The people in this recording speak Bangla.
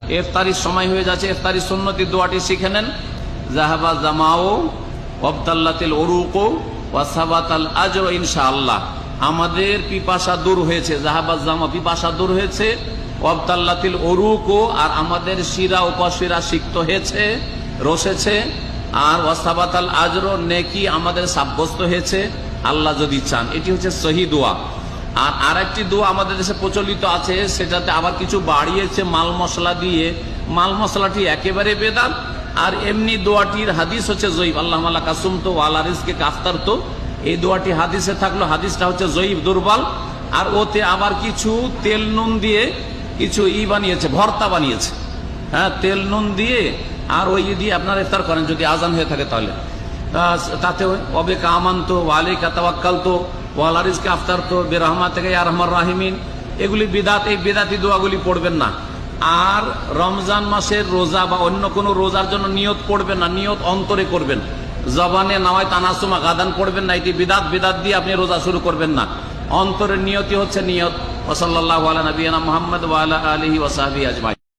ইফতারির সময় হয়ে যাচ্ছে, ইফতারির সুন্নতি দোয়াটি শিখে নেন। জাহাবা জামাও ওয়াবতাল্লাতিল উরুকু ওয়া সাবাতাল আজরু ইনশাআল্লাহ। আমাদের পিপাসা দূর হয়েছে, জাহাবা জামা পিপাসা দূর হয়েছে, ওয়াবতাল্লাতিল উরুকু আর আমাদের শিরা উপশিরা সিক্ত হয়েছে, রসেছে, আর ওয়া সাবাতাল আজরু নেকি আমাদের সাব্যস্ত হয়েছে আল্লাহ যদি চান। এটি হচ্ছে সহি দোয়া। আর আরেকটি দোয়া আমাদের দেশে প্রচলিত আছে, সেটাতে আবার কিছু বাড়িয়েছে মাল মশলা দিয়ে। মাল মশলাটি একেবারে বেদাত, আর এমনি দোয়াটির হাদিস হচ্ছে জয়ীফ। আল্লাহুম্মা লাকা সুমতু ওয়া আলা রিজকিকা আফতারতু, এই দোয়াটি হাদিসে থাকলো, হাদিসটা হচ্ছে জয়ীফ, দুর্বল। আর ওতে আবার কিছু তেল নুন দিয়ে কিছু বানিয়েছে, ভর্তা বানিয়েছে। হ্যাঁ, তেল নুন দিয়ে আর ওই দিয়ে আপনারা ইফতার করেন যদি আজান হয়ে থাকে তাহলে। তাতে ওবে কামান্ত ওয়ালাইকা তাওয়াক্কালতু ওয়ালা রিজকি আফতারতু বিরহমাতিকা ইয়া আরহামার রাহিমিন, এগুলি বিদাত। এই বিদাতি দোয়াগুলি পড়বেন না। আর রমজান মাসের রোজা বা অন্য কোনো রোজার জন্য নিয়ত পড়বেন না, নিয়ত অন্তরে করবেন। জবানে নাওয়ায় তানাসুমা গাদান পড়বেন না, এটি বিদাত। বিদাত দিয়ে আপনি রোজা শুরু করবেন না, অন্তরের নিয়তি হচ্ছে নিয়ত। ওয়া সাল্লাল্লাহু আলা নবিয়িনা মুহাম্মদ ওয়া আলা আলিহি ওয়া সাহবিহি আজমাইন।